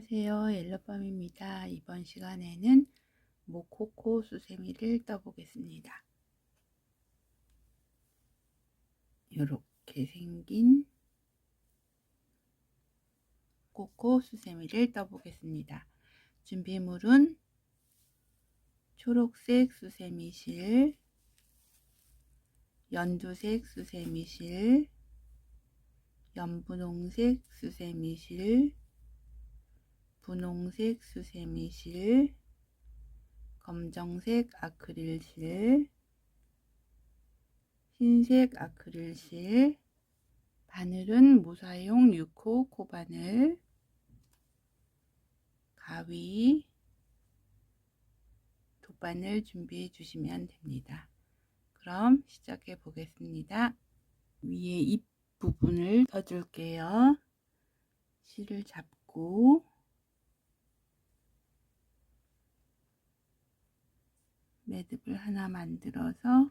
안녕하세요. 옐로밤입니다. 이번 시간에는 모코코 수세미를 떠보겠습니다. 이렇게 생긴 코코 수세미를 떠보겠습니다. 준비물은 초록색 수세미실, 연두색 수세미실, 연분홍색 수세미실, 분홍색 수세미실, 검정색 아크릴실, 흰색 아크릴실, 바늘은 무사용 6호 코바늘, 가위, 돗바늘 준비해 주시면 됩니다. 그럼 시작해 보겠습니다. 위에 잎 부분을 떠줄게요. 실을 잡고 매듭을 하나 만들어서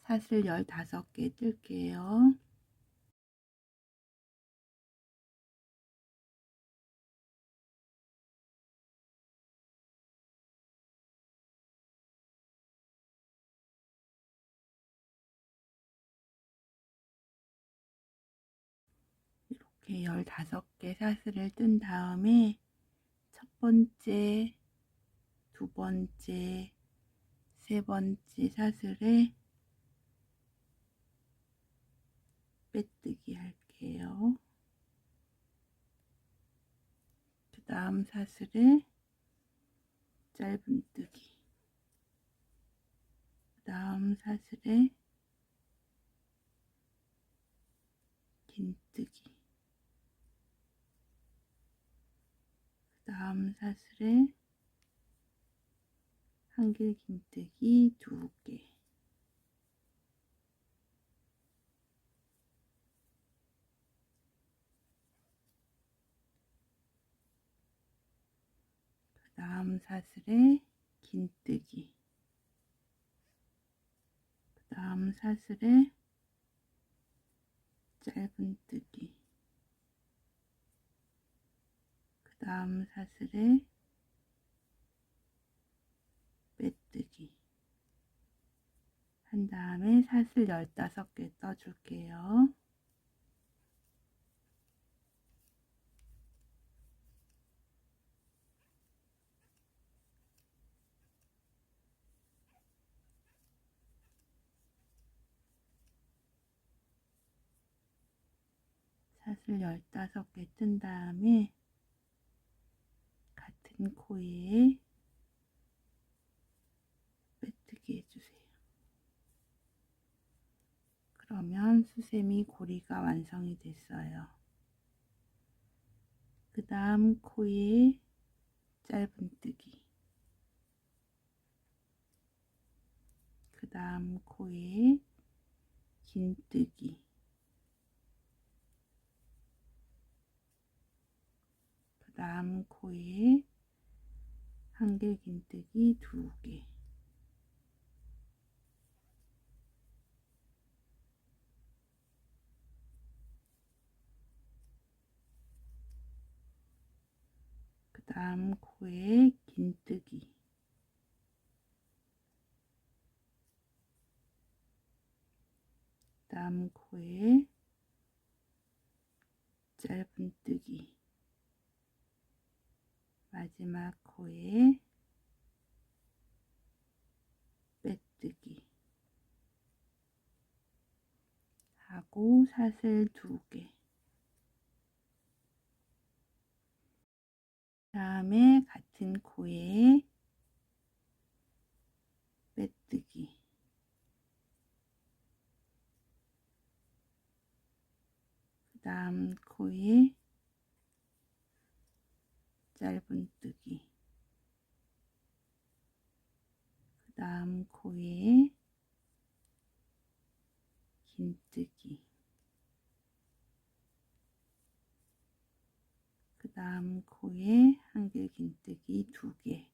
사슬 15개 뜰게요. 이렇게 15개 사슬을 뜬 다음에 첫 번째, 두 번째, 세 번째 사슬에 빼뜨기 할게요. 그 다음 사슬에 짧은뜨기, 그 다음 사슬에 긴뜨기, 그 다음 사슬에 한길 긴뜨기 2개, 그 다음 사슬에 긴뜨기, 그 다음 사슬에 짧은뜨기, 그 다음 사슬에 빼뜨기 한 다음에 사슬 15개 떠줄게요. 사슬 15개 뜬 다음에 같은 코에 빼뜨기 해주세요. 그러면 수세미 고리가 완성이 됐어요. 그 다음 코에 짧은뜨기, 그 다음 코에 긴뜨기, 그 다음 코에 한길 긴뜨기 2개, 그 다음 코에 긴뜨기, 그 다음 코에 짧은뜨기, 마지막 코에 빼뜨기 하고 사슬 2개, 다음에 같은 코에 빼뜨기, 그 다음 코에 짧은뜨기, 그 다음 코에 긴뜨기, 그 다음 코에 한길 긴뜨기 2개.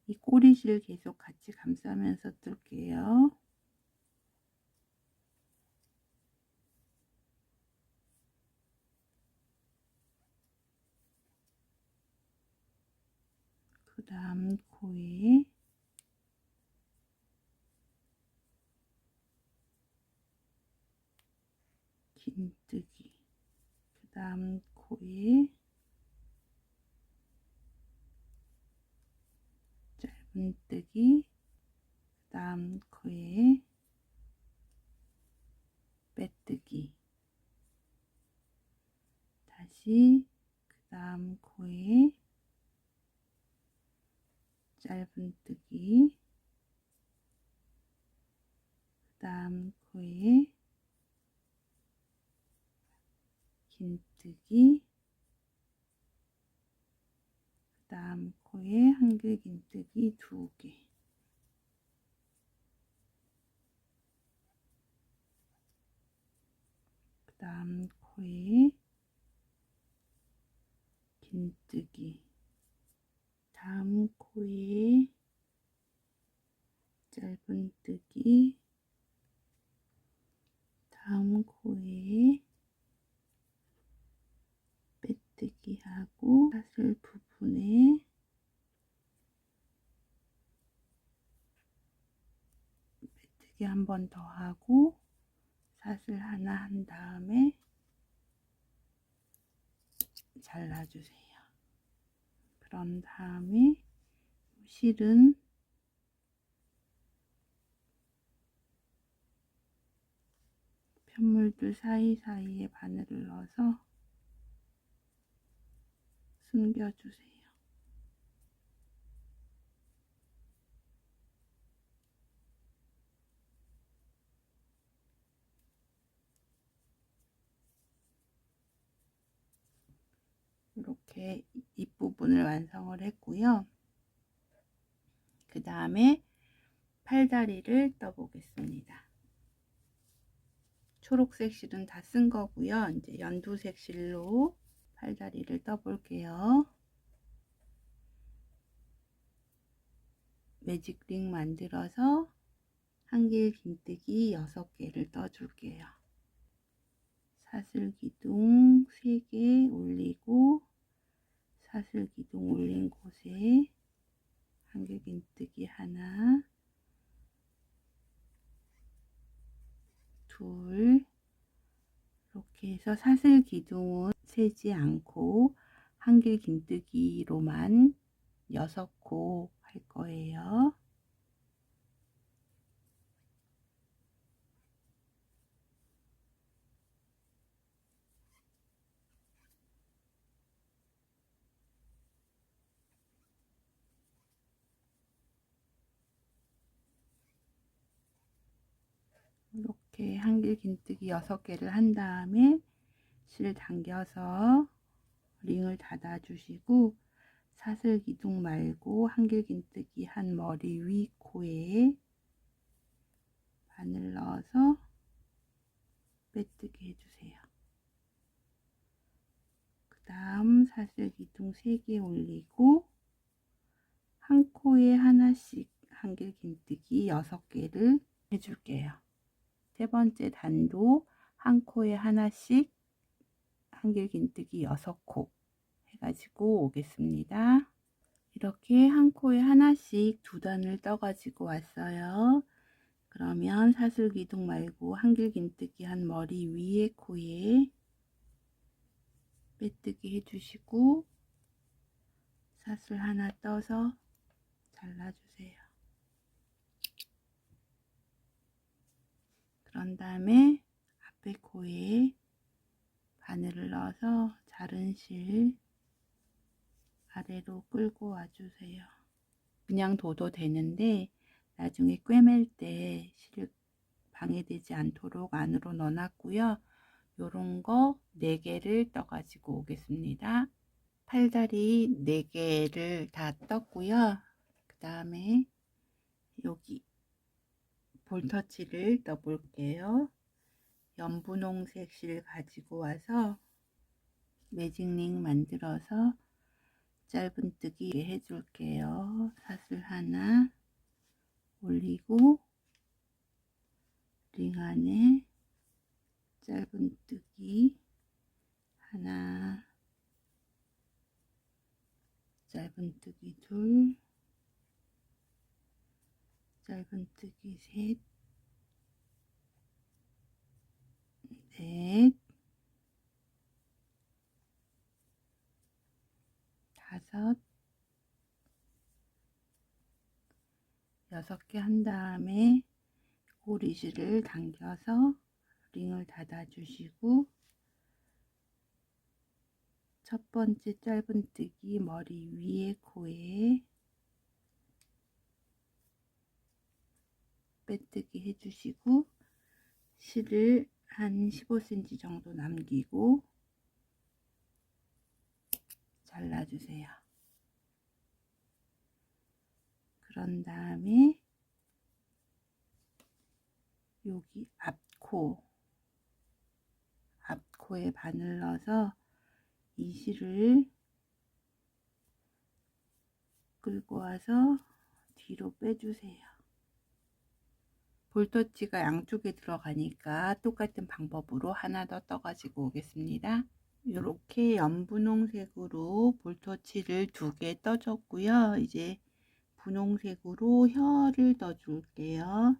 이 꼬리실 계속 같이 감싸면서 뜰게요. 다음 코에 긴뜨기, 그 다음 코에 짧은뜨기, 그 다음 코에 빼뜨기, 다시 그 다음 코에 짧은뜨기, 그 다음 코에 긴뜨기, 그 다음 코에 한길긴뜨기 2개, 그 다음 코에 긴뜨기, 다음 코에 짧은뜨기, 다음 코에 빼뜨기 하고 사슬 부분에 빼뜨기 한 번 더 하고 사슬 하나 한 다음에 잘라주세요. 그런 다음에 실은 편물들 사이사이에 바늘을 넣어서 숨겨주세요. 이렇게 윗부분을 완성을 했고요. 그 다음에 팔다리를 떠보겠습니다. 초록색 실은 다 쓴 거고요. 이제 연두색 실로 팔다리를 떠볼게요. 매직링 만들어서 한길긴뜨기 6개를 떠줄게요. 사슬기둥 3개 올리고 사슬기둥 올린 곳에 한길긴뜨기 하나, 둘, 이렇게 해서 사슬기둥은 세지 않고 한길긴뜨기로만 6코 할 거예요. 이렇게 한길긴뜨기 6개를 한 다음에 실 당겨서 링을 닫아 주시고 사슬기둥 말고 한길긴뜨기 한 머리 위 코에 바늘 넣어서 빼뜨기 해주세요. 그 다음 사슬기둥 3개 올리고 한 코에 하나씩 한길긴뜨기 6개를 해줄게요. 세 번째 단도 한 코에 하나씩 한길긴뜨기 6코 해가지고 오겠습니다. 이렇게 한 코에 하나씩 2단을 떠 가지고 왔어요. 그러면 사슬기둥 말고 한길긴뜨기 한 머리 위에 코에 빼뜨기 해주시고 사슬 하나 떠서 잘라주세요. 그런 다음에 앞에 코에 바늘을 넣어서 자른 실 아래로 끌고 와주세요. 그냥 둬도 되는데 나중에 꿰맬 때 실 방해되지 않도록 안으로 넣어놨고요. 요런 거 4개를 떠 가지고 오겠습니다. 팔다리 4개를 다 떴고요. 그 다음에 여기 볼터치를 떠 볼게요. 연분홍색 실 가지고 와서 매직링 만들어서 짧은뜨기 해줄게요. 사슬 하나 올리고 링 안에 짧은뜨기 하나, 짧은뜨기 둘, 짧은뜨기 셋, 넷, 다섯, 6개 한 다음에 꼬리실을 당겨서 링을 닫아주시고 첫 번째 짧은뜨기 머리 위에 코에 빼뜨기 해주시고 실을 한 15cm 정도 남기고 잘라주세요. 그런 다음에 여기 앞코에 바늘 넣어서 이 실을 끌고 와서 뒤로 빼주세요. 볼터치가 양쪽에 들어가니까 똑같은 방법으로 하나 더 떠가지고 오겠습니다. 이렇게 연분홍색으로 볼터치를 2개 떠줬고요. 이제 분홍색으로 혀를 떠줄게요.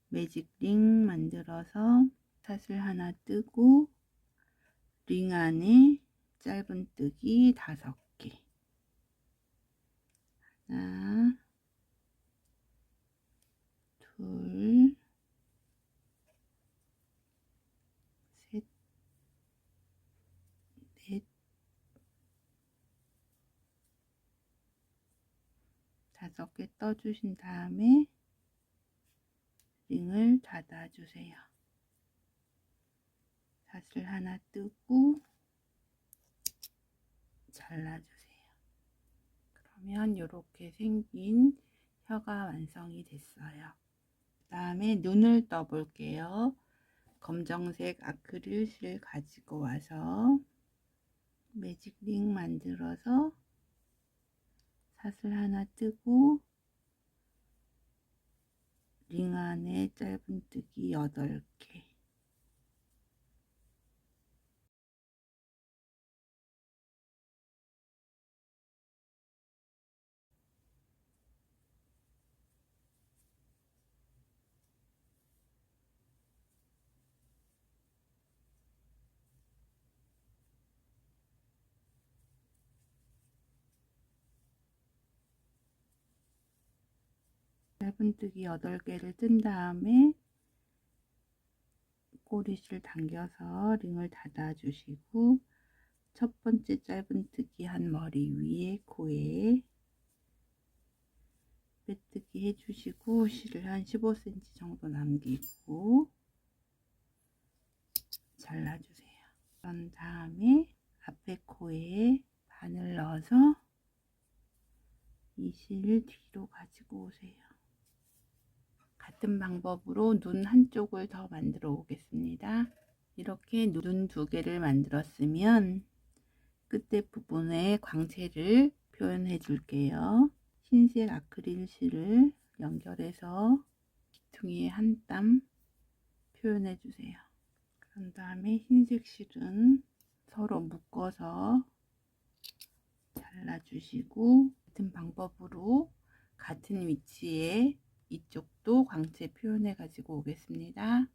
매직링 만들어서 사슬 하나 뜨고 링 안에 짧은뜨기 5개, 하나, 둘, 셋, 넷, 5개 떠주신 다음에 링을 닫아주세요. 사슬 하나 뜨고 잘라주세요. 그러면 이렇게 생긴 혀가 완성이 됐어요. 그 다음에 눈을 떠 볼게요. 검정색 아크릴 실 가지고 와서 매직링 만들어서 사슬 하나 뜨고 링 안에 짧은뜨기 8개, 짧은뜨기 8개를 뜬 다음에 꼬리실 당겨서 링을 닫아 주시고 첫 번째 짧은뜨기 한 머리 위에 코에 빼뜨기 해주시고 실을 한 15cm 정도 남기고 잘라주세요. 그런 다음에 앞에 코에 바늘 넣어서 이 실 뒤로 가지고 오세요. 같은 방법으로 눈 한쪽을 더 만들어 오겠습니다. 이렇게 눈 2개를 만들었으면 끝에 부분에 광채를 표현해 줄게요. 흰색 아크릴 실을 연결해서 귀퉁이에 한 땀 표현해 주세요. 그런 다음에 흰색 실은 서로 묶어서 잘라주시고 같은 방법으로 같은 위치에 이쪽도 광채 표현해 가지고 오겠습니다.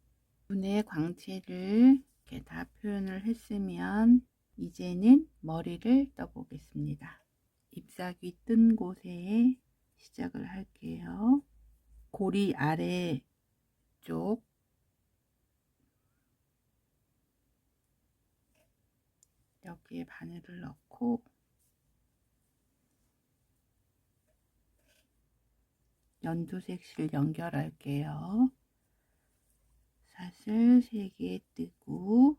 눈의 광채를 이렇게 다 표현을 했으면 이제는 머리를 떠 보겠습니다. 잎사귀 뜬 곳에 시작을 할게요. 고리 아래쪽 여기에 바늘을 넣고 연두색 실 연결할게요. 사슬 3개 뜨고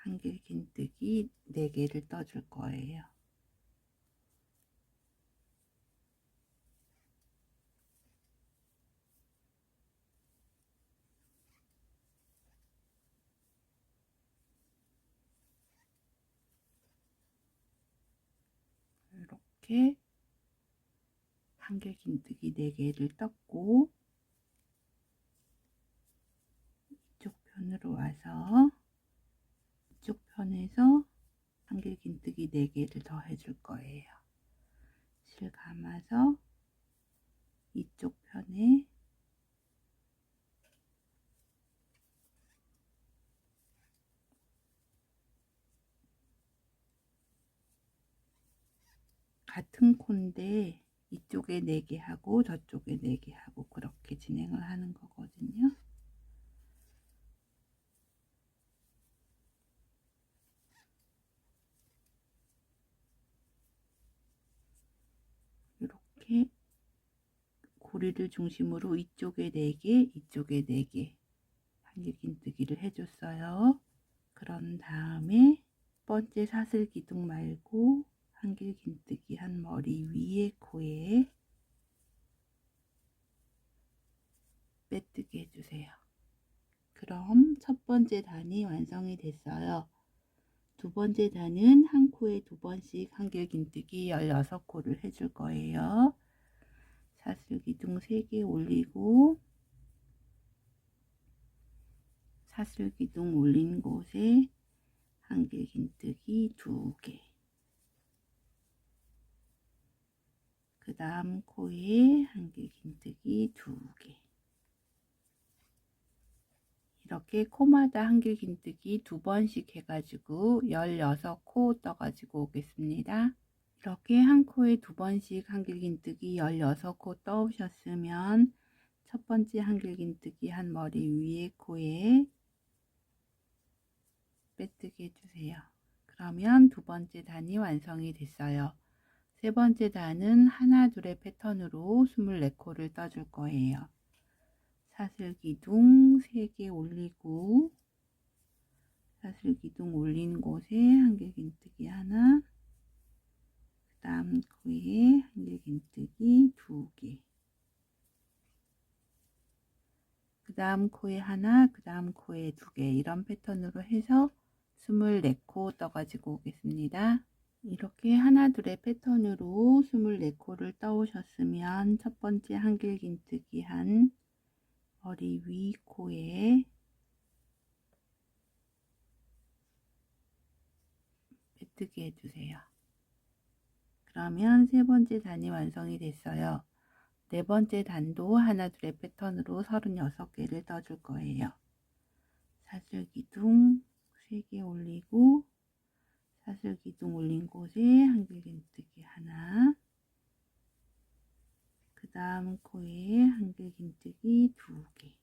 한길 긴뜨기 4개를 떠줄 거예요. 이렇게 한길 긴뜨기 4개를 떴고 이쪽 편으로 와서 이쪽 편에서 한길 긴뜨기 4개를 더 해줄 거예요. 실 감아서 이쪽 편에 같은 코인데 이쪽에 4개 하고 저쪽에 4개 하고 그렇게 진행을 하는 거거든요. 이렇게 고리를 중심으로 이쪽에 4개, 이쪽에 4개 한길긴뜨기를 해줬어요. 그런 다음에 첫 번째 사슬기둥 말고 한길긴뜨기 한 머리 위에 코에 빼뜨기 해주세요. 그럼 첫 번째 단이 완성이 됐어요. 두 번째 단은 한 코에 2번씩 한길긴뜨기 16코를 해줄 거예요. 사슬기둥 3개 올리고 사슬기둥 올린 곳에 한길긴뜨기 2개, 그 다음 코에 한길긴뜨기 2개, 이렇게 코마다 한길긴뜨기 2번씩 해가지고 16코 떠가지고 오겠습니다. 이렇게 한 코에 2번씩 한길긴뜨기 16코 떠오셨으면 첫 번째 한길긴뜨기 한 머리 위에 코에 빼뜨기 해주세요. 그러면 두 번째 단이 완성이 됐어요. 세 번째 단은 하나 둘의 패턴으로 24코를 떠줄 거예요. 사슬기둥 3개 올리고 사슬기둥 올린 곳에 한길긴뜨기 하나, 그 다음 코에 한길긴뜨기 2개, 그 다음 코에 하나, 그 다음 코에 2개, 이런 패턴으로 해서 24코 떠가지고 오겠습니다. 이렇게 하나 둘의 패턴으로 24코를 떠오셨으면 첫 번째 한길긴뜨기 한 머리 위 코에 빼뜨기 해주세요. 그러면 세 번째 단이 완성이 됐어요. 네 번째 단도 하나 둘의 패턴으로 36개를 떠줄 거예요. 사슬기둥 3개 올리고 사슬기둥 올린 곳에 한길긴뜨기 하나, 그 다음 코에 한길긴뜨기 2개,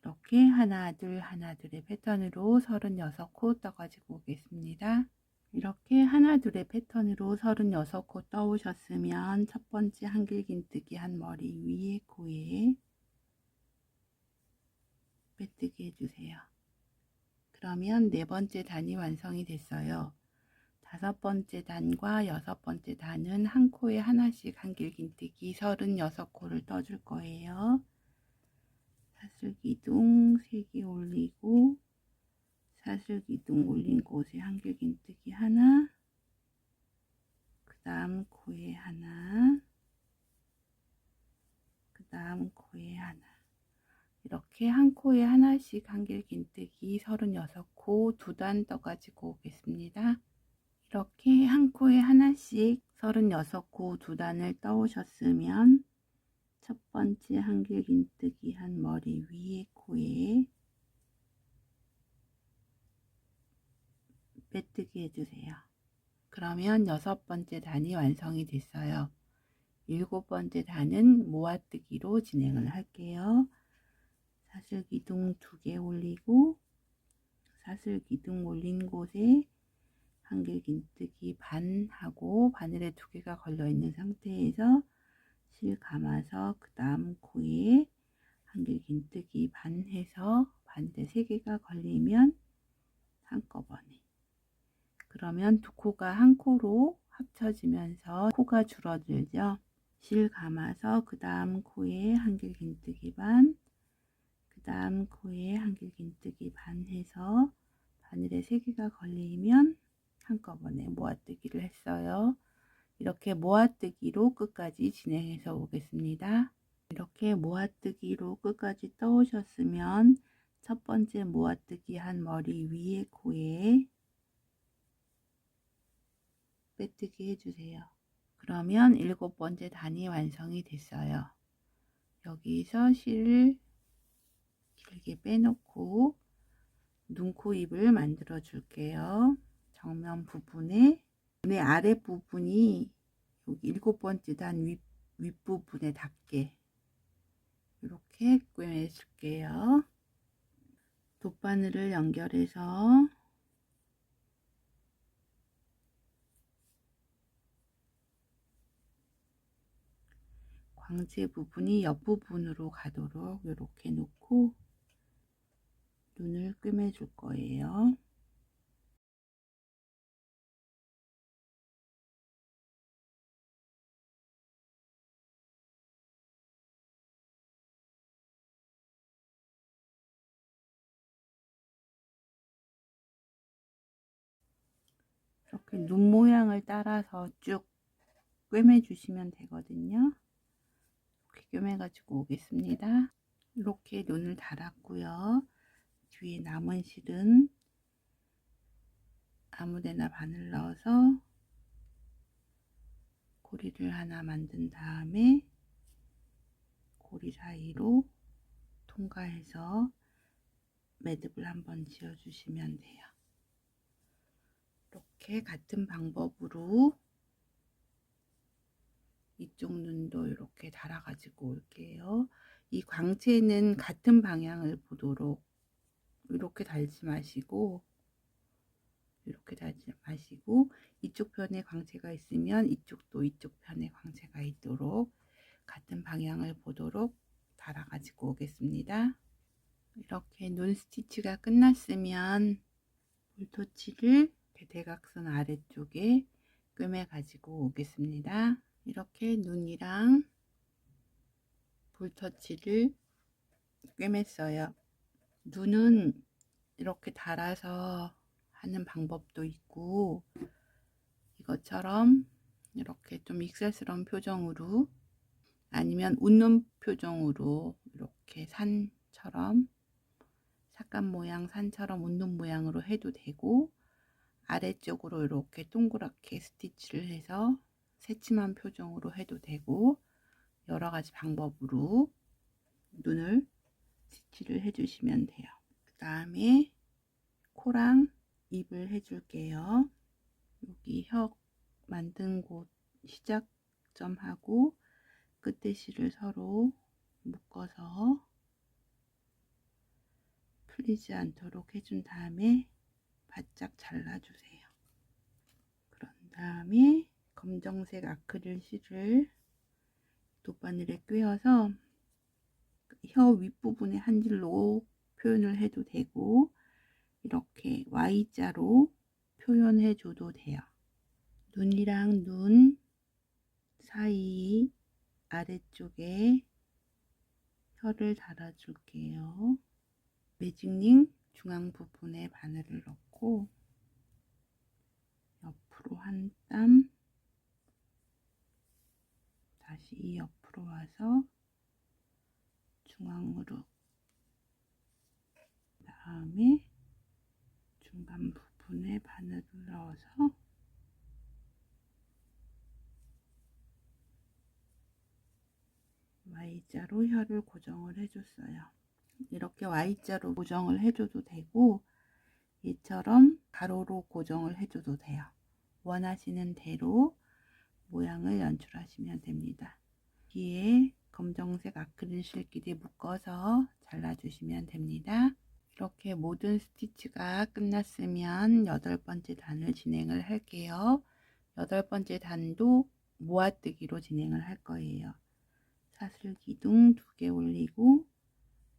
이렇게 하나 둘의 패턴으로 36코 떠가지고 오겠습니다. 이렇게 하나 둘의 패턴으로 36코 떠오셨으면 첫 번째 한길긴뜨기 한 머리 위에 코에 빼뜨기 해주세요. 그러면 네 번째 단이 완성이 됐어요. 다섯 번째 단과 여섯 번째 단은 한 코에 하나씩 한길긴뜨기 36코를 떠줄 거예요. 사슬기둥 3개 올리고 사슬기둥 올린 곳에 한길긴뜨기 하나, 그 다음 코에 하나, 그 다음 코에 하나, 이렇게 한 코에 하나씩 한길긴뜨기 36코 2단 떠가지고 오겠습니다. 이렇게 한 코에 하나씩 36코 2단을 떠오셨으면 첫 번째 한길긴뜨기 한 머리 위에 코에 빼뜨기 해주세요. 그러면 여섯 번째 단이 완성이 됐어요. 일곱 번째 단은 모아뜨기로 진행을 할게요. 사슬기둥 2개 올리고 사슬기둥 올린 곳에 한길긴뜨기 반 하고 바늘에 2개가 걸려 있는 상태에서 실 감아서 그 다음 코에 한길긴뜨기 반 해서 반대 3개가 걸리면 한꺼번에, 그러면 두 코가 한 코로 합쳐지면서 코가 줄어들죠. 실 감아서 그 다음 코에 한길긴뜨기 반, 그 다음 코에 한길긴뜨기 반 해서 바늘에 3개가 걸리면 한꺼번에 모아뜨기를 했어요. 이렇게 모아뜨기로 끝까지 진행해서 오겠습니다. 이렇게 모아뜨기로 끝까지 떠오셨으면 첫 번째 모아뜨기 한 머리 위에 코에 빼뜨기 해주세요. 그러면 7번째 단이 완성이 됐어요. 여기서 실을 길게 빼놓고 눈, 코, 입을 만들어 줄게요. 정면 부분에 눈의 아랫부분이 여기 7번째 단 윗부분에 닿게 이렇게 꿰매 줄게요. 돗바늘을 연결해서 광채 부분이 옆부분으로 가도록 이렇게 놓고 눈을 꿰매 줄 거예요. 이렇게 눈 모양을 따라서 쭉 꿰매 주시면 되거든요. 이렇게 꿰매 가지고 오겠습니다. 이렇게 눈을 달았고요. 뒤에 남은 실은 아무데나 바늘 넣어서 고리를 하나 만든 다음에 고리 사이로 통과해서 매듭을 한번 지어 주시면 돼요. 이렇게 같은 방법으로 이쪽 눈도 이렇게 달아 가지고 올게요. 이 광채는 같은 방향을 보도록 이렇게 달지 마시고 이쪽 편에 광채가 있으면 이쪽도 이쪽 편에 광채가 있도록 같은 방향을 보도록 달아 가지고 오겠습니다. 이렇게 눈 스티치가 끝났으면 볼터치를 대각선 아래쪽에 꿰매 가지고 오겠습니다. 이렇게 눈이랑 볼터치를 꿰맸어요. 눈은 이렇게 달아서 하는 방법도 있고 이것처럼 이렇게 좀 익살스러운 표정으로 아니면 웃는 표정으로 이렇게 산처럼 삭감 모양 산처럼 웃는 모양으로 해도 되고 아래쪽으로 이렇게 동그랗게 스티치를 해서 새침한 표정으로 해도 되고 여러가지 방법으로 눈을 스티치를 해주시면 돼요. 그 다음에 코랑 입을 해줄게요. 여기 혀 만든 곳 시작점하고 끝에 실을 서로 묶어서 풀리지 않도록 해준 다음에 바짝 잘라주세요. 그런 다음에 검정색 아크릴 실을 돗바늘에 꿰어서 혀 윗부분에 한 줄로 표현을 해도 되고 이렇게 Y자로 표현해 줘도 돼요. 눈이랑 눈 사이 아래쪽에 혀를 달아 줄게요. 매직링 중앙 부분에 바늘을 넣고 옆으로 한 땀 다시 옆으로 와서 중앙으로 다음에 중간 부분에 바늘을 넣어서 Y자로 혀를 고정을 해줬어요. 이렇게 Y자로 고정을 해줘도 되고 얘처럼 가로로 고정을 해줘도 돼요. 원하시는 대로 모양을 연출하시면 됩니다. 뒤에 검정색 아크릴 실끼리 묶어서 잘라주시면 됩니다. 이렇게 모든 스티치가 끝났으면 8번째 단을 진행을 할게요. 8번째 단도 모아뜨기로 진행을 할 거예요. 사슬기둥 2개 올리고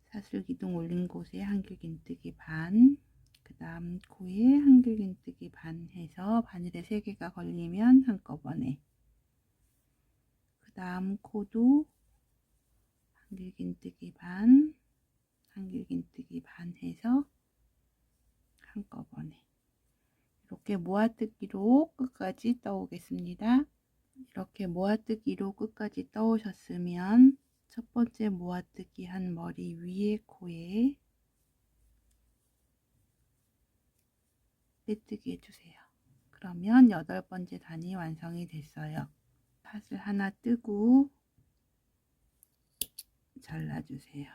사슬기둥 올린 곳에 한길긴뜨기 반, 그 다음 코에 한길긴뜨기 반 해서 바늘에 3개가 걸리면 한꺼번에, 그 다음 코도 한길긴뜨기 반, 한길긴뜨기 반 해서 한꺼번에 이렇게 모아뜨기로 끝까지 떠오겠습니다. 이렇게 모아뜨기로 끝까지 떠오셨으면 첫 번째 모아뜨기 한 머리 위에 코에 빼뜨기 해주세요. 그러면 8번째 단이 완성이 됐어요. 팥을 하나 뜨고 잘라주세요.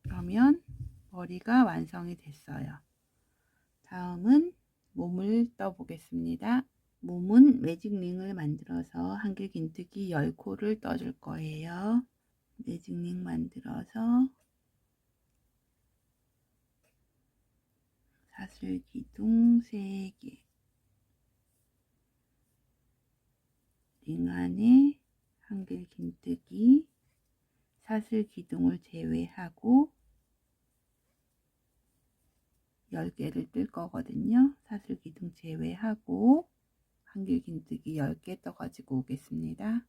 그러면 머리가 완성이 됐어요. 다음은 몸을 떠 보겠습니다. 몸은 매직링을 만들어서 한길긴뜨기 10코를 떠줄 거예요. 매직링 만들어서 사슬기둥 3개, 링 안에 한길긴뜨기, 사슬기둥을 제외하고 10개를 뜰 거거든요. 사슬기둥 제외하고 한길긴뜨기 10개 떠가지고 오겠습니다.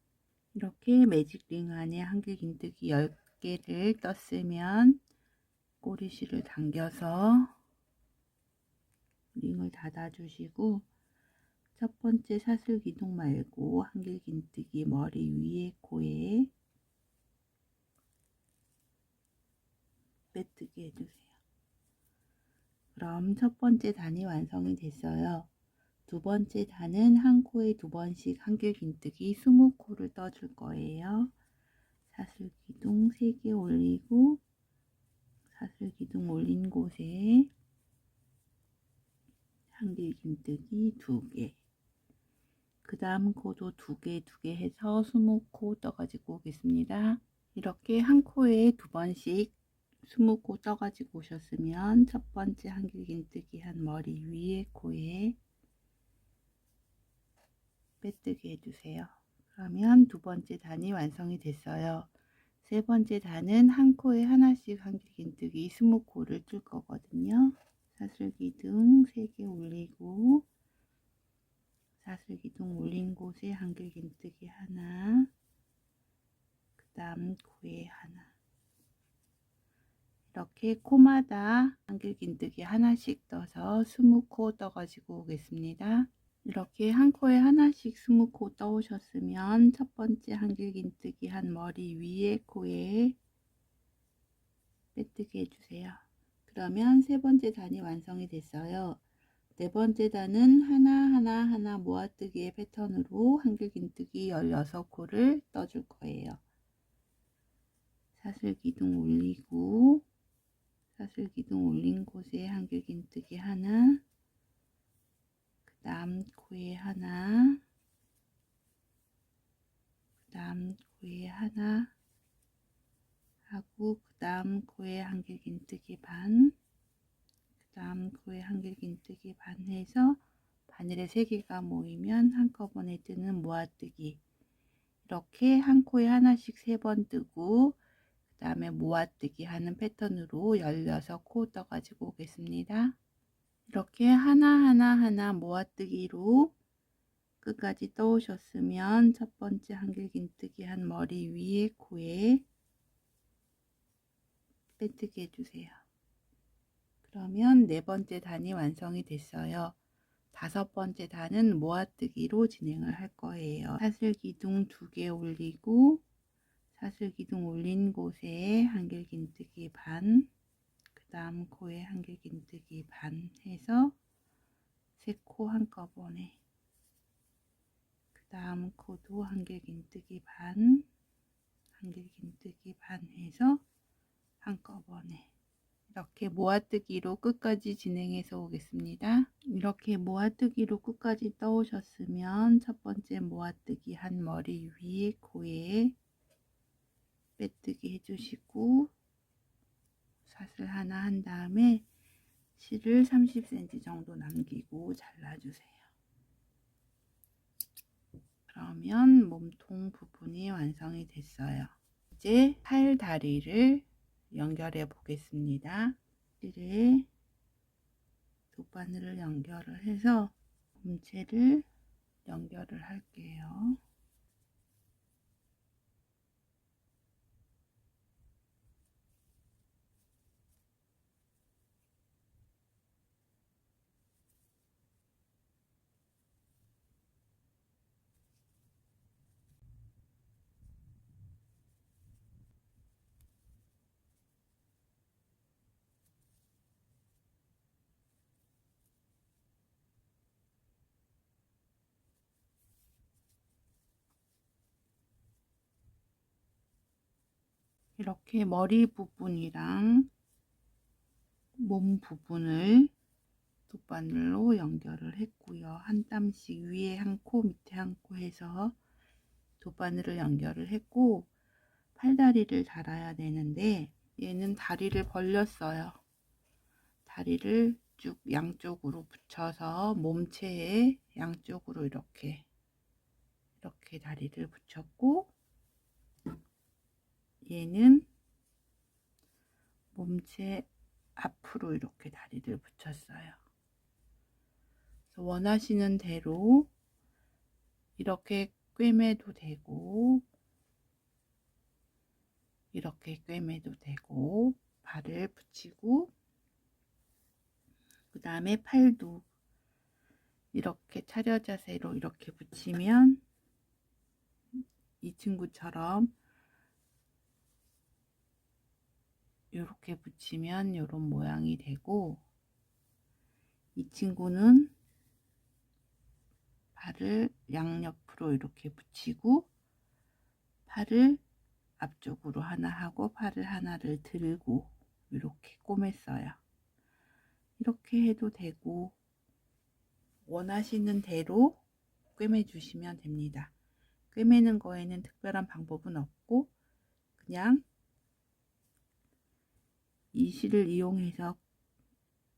이렇게 매직링 안에 한길긴뜨기 10개를 떴으면 꼬리실을 당겨서 링을 닫아 주시고 첫 번째 사슬기둥 말고 한길긴뜨기 머리 위에 코에 빼뜨기 해주세요. 그럼 첫 번째 단이 완성이 됐어요. 두 번째 단은 한 코에 2번씩 한길긴뜨기 20코를 떠줄 거예요. 사슬기둥 3개 올리고 사슬기둥 올린 곳에 한길긴뜨기 2개, 그 다음 코도 2개 해서 20코 떠가지고 오겠습니다. 이렇게 한 코에 2번씩 20코 떠가지고 오셨으면 첫 번째 한길긴뜨기 한 머리 위에 코에 빼뜨기 해주세요. 그러면 두 번째 단이 완성이 됐어요. 세 번째 단은 한 코에 하나씩 한길긴뜨기 20코를 뜰 거거든요. 사슬기둥 3개 올리고 사슬기둥 올린 곳에 한길긴뜨기 하나, 그 다음 코에 하나, 이렇게 코마다 한길긴뜨기 하나씩 떠서 20코 떠가지고 오겠습니다. 이렇게 한 코에 하나씩 20코 떠오셨으면 첫 번째 한길긴뜨기 한 머리 위에 코에 빼뜨기 해주세요. 그러면 세 번째 단이 완성이 됐어요. 네 번째 단은 하나 모아뜨기의 패턴으로 한길긴뜨기 16코를 떠줄 거예요. 사슬기둥 올리고 사슬기둥 올린 곳에 한길긴뜨기 하나, 그 다음 코에 하나, 그 다음 코에 하나 하고 그 다음 코에 한길긴뜨기 반, 그 다음 코에 한길긴뜨기 반 해서 바늘에 3개가 모이면 한꺼번에 뜨는 모아뜨기, 이렇게 한 코에 하나씩 3번 뜨고 그 다음에 모아뜨기 하는 패턴으로 16코 떠가지고 오겠습니다. 이렇게 하나 모아뜨기로 끝까지 떠오셨으면 첫 번째 한길긴뜨기 한 머리 위에 코에 빼뜨기 해주세요. 그러면 네 번째 단이 완성이 됐어요. 다섯 번째 단은 모아뜨기로 진행을 할 거예요. 사슬기둥 2개 올리고 사슬기둥 올린 곳에 한길긴뜨기 반, 그 다음 코에 한길긴뜨기 반 해서 3코 한꺼번에, 그 다음 코도 한길긴뜨기 반, 한길긴뜨기 반 해서 한꺼번에, 이렇게 모아뜨기로 끝까지 진행해서 오겠습니다. 이렇게 모아뜨기로 끝까지 떠오셨으면 첫 번째 모아뜨기 한 머리 위에 코에 빼뜨기 해주시고 사슬 하나 한 다음에 실을 30cm 정도 남기고 잘라주세요. 그러면 몸통 부분이 완성이 됐어요. 이제 팔 다리를 연결해 보겠습니다. 실에 두 바늘을 연결을 해서 몸체를 연결을 할게요. 이렇게 머리 부분이랑 몸 부분을 돗바늘로 연결을 했고요. 한 땀씩 위에 한 코, 밑에 한 코 해서 돗바늘을 연결을 했고, 팔다리를 달아야 되는데 얘는 다리를 벌렸어요. 다리를 쭉 양쪽으로 붙여서 몸체에 양쪽으로 이렇게 다리를 붙였고, 얘는 몸체 앞으로 이렇게 다리를 붙였어요. 그래서 원하시는 대로 이렇게 꿰매도 되고, 이렇게 꿰매도 되고, 발을 붙이고, 그 다음에 팔도 이렇게 차려 자세로 이렇게 붙이면 이 친구처럼 이렇게 붙이면 이런 모양이 되고, 이 친구는 발을 양옆으로 이렇게 붙이고 팔을 앞쪽으로 하나 하고 팔을 하나를 들고 이렇게 꼬맸어요. 이렇게 해도 되고 원하시는 대로 꿰매 주시면 됩니다. 꿰매는 거에는 특별한 방법은 없고 그냥 이 실을 이용해서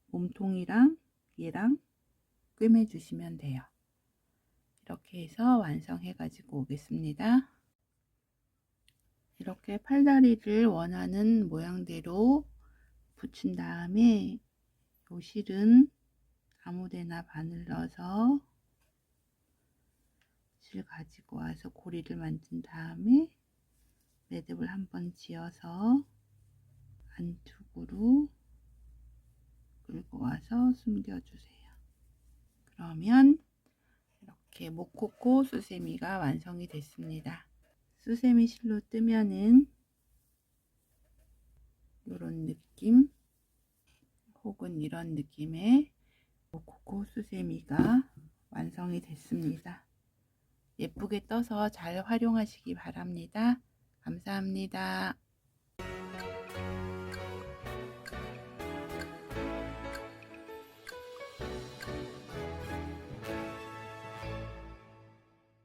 몸통이랑 얘랑 꿰매 주시면 돼요. 이렇게 해서 완성해 가지고 오겠습니다. 이렇게 팔다리를 원하는 모양대로 붙인 다음에 요 실은 아무데나 바늘 넣어서 실 가지고 와서 고리를 만든 다음에 매듭을 한번 지어서 안쪽으로 끌고 와서 숨겨주세요. 그러면 이렇게 모코코 수세미가 완성이 됐습니다. 수세미 실로 뜨면은 이런 느낌 혹은 이런 느낌의 모코코 수세미가 완성이 됐습니다. 예쁘게 떠서 잘 활용하시기 바랍니다. 감사합니다.